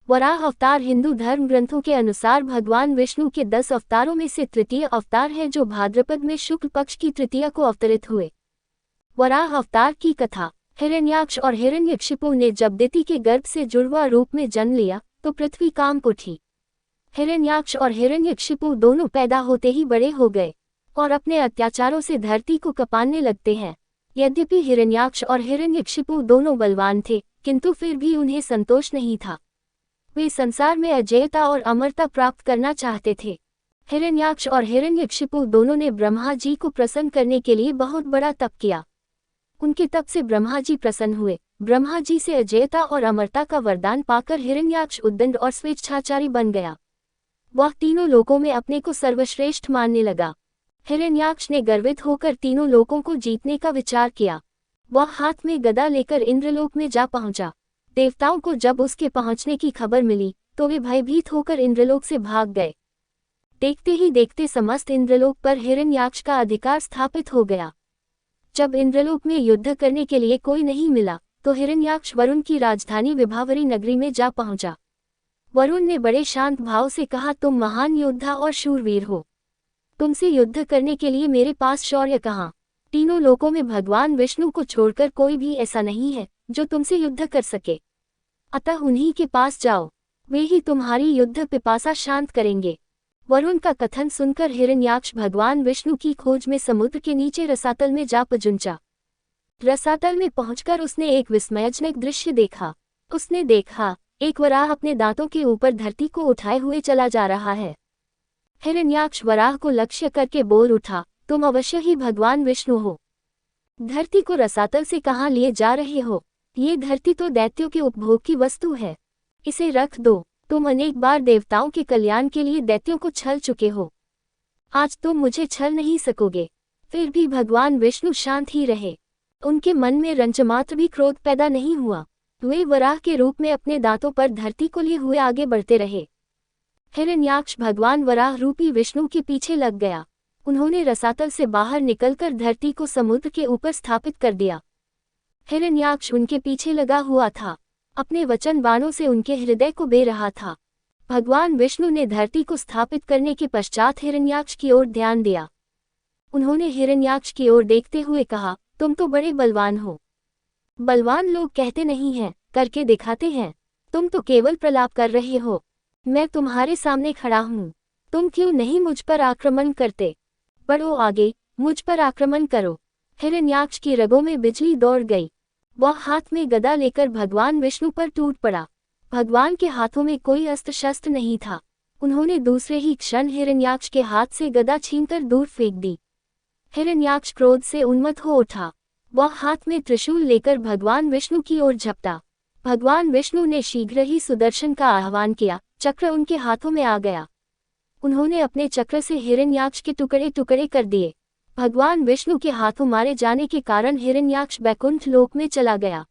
वराह अवतार हिंदू धर्म ग्रंथों के अनुसार भगवान विष्णु के 10 अवतारों में से तृतीय अवतार है, जो भाद्रपद में शुक्ल पक्ष की तृतीया को अवतरित हुए। वराह अवतार की कथा। हिरण्याक्ष और हिरण्यकशिपु ने जब दिति के गर्भ से जुड़वा रूप में जन्म लिया तो पृथ्वी कांप उठी। हिरण्याक्ष और हिरण्यकशिपु दोनों पैदा होते ही बड़े हो गए और अपने अत्याचारों से धरती को कपाने लगते हैं। यद्यपि हिरण्याक्ष और हिरण्यकशिपु दोनों बलवान थे, किंतु फिर भी उन्हें संतोष नहीं था। वे संसार में अजेयता और अमरता प्राप्त करना चाहते थे। हिरण्याक्ष और हिरण्यकशिपु दोनों ने ब्रह्मा जी को प्रसन्न करने के लिए बहुत बड़ा तप किया। उनके तप से ब्रह्मा जी प्रसन्न हुए। ब्रह्मा जी से अजेयता और अमरता का वरदान पाकर हिरण्याक्ष उद्दंड और स्वेच्छाचारी बन गया। वह तीनों लोकों में अपने को सर्वश्रेष्ठ मानने लगा। हिरण्याक्ष ने गर्वित होकर तीनों लोकों को जीतने का विचार किया। वह हाथ में गदा लेकर इंद्रलोक में जा पहुंचा। देवताओं को जब उसके पहुंचने की खबर मिली तो वे भयभीत होकर इंद्रलोक से भाग गए। देखते ही देखते समस्त इंद्रलोक पर हिरण्याक्ष का अधिकार स्थापित हो गया। जब इंद्रलोक में युद्ध करने के लिए कोई नहीं मिला तो हिरण्याक्ष वरुण की राजधानी विभावरी नगरी में जा पहुंचा। वरुण ने बड़े शांत भाव से कहा, तुम महान योद्धा और शूरवीर हो, तुमसे युद्ध करने के लिए मेरे पास शौर्य कहाँ। तीनों लोकों में भगवान विष्णु को छोड़कर कोई भी ऐसा नहीं है जो तुमसे युद्ध कर सके, अतः उन्हीं के पास जाओ, वे ही तुम्हारी युद्ध पिपासा शांत करेंगे। वरुण का कथन सुनकर हिरण्याक्ष भगवान विष्णु की खोज में समुद्र के नीचे रसातल में जा पहुंचा। रसातल में पहुंचकर उसने एक विस्मयजनक दृश्य देखा। उसने देखा, एक वराह अपने दांतों के ऊपर धरती को उठाए हुए चला जा रहा है। हिरण्याक्ष वराह को लक्ष्य करके बोल उठा, तुम अवश्य ही भगवान विष्णु हो। धरती को रसातल से कहाँ लिए जा रहे हो? ये धरती तो दैत्यों के उपभोग की वस्तु है, इसे रख दो। तुम अनेक बार देवताओं के कल्याण के लिए दैत्यों को छल चुके हो, आज तुम मुझे छल नहीं सकोगे। फिर भी भगवान विष्णु शांत ही रहे। उनके मन में रंचमात्र भी क्रोध पैदा नहीं हुआ। वे वराह के रूप में अपने दांतों पर धरती को लिए हुए आगे बढ़ते रहे। हिरण्याक्ष भगवान वराह रूपी विष्णु के पीछे लग गया। उन्होंने रसातल से बाहर निकलकर धरती को समुद्र के ऊपर स्थापित कर दिया। हिरण्याक्ष उनके पीछे लगा हुआ था, अपने वचन बाणों से उनके हृदय को बे रहा था। भगवान विष्णु ने धरती को स्थापित करने के पश्चात हिरण्याक्ष की ओर ध्यान दिया। उन्होंने हिरण्याक्ष की ओर देखते हुए कहा, तुम तो बड़े बलवान हो। बलवान लोग कहते नहीं हैं, करके दिखाते हैं। तुम तो केवल प्रलाप कर रहे हो। मैं तुम्हारे सामने खड़ा हूँ, तुम क्यों नहीं मुझ पर आक्रमण करते? बढ़ो आगे, मुझ पर आक्रमण करो। हिरण्याक्ष की रगों में बिजली दौड़ गई। वह हाथ में गदा लेकर भगवान विष्णु पर टूट पड़ा। भगवान के हाथों में कोई अस्त्र शस्त्र नहीं था। उन्होंने दूसरे ही क्षण हिरण्याक्ष के हाथ से गदा छीनकर दूर फेंक दी। हिरण्याक्ष क्रोध से उन्मत्त हो उठा। वह हाथ में त्रिशूल लेकर भगवान विष्णु की ओर झपटा। भगवान विष्णु ने शीघ्र ही सुदर्शन का आह्वान किया। चक्र उनके हाथों में आ गया। उन्होंने अपने चक्र से हिरण्याक्ष के टुकड़े टुकड़े कर दिए। भगवान विष्णु के हाथों मारे जाने के कारण हिरण्याक्ष बैकुंठ लोक में चला गया।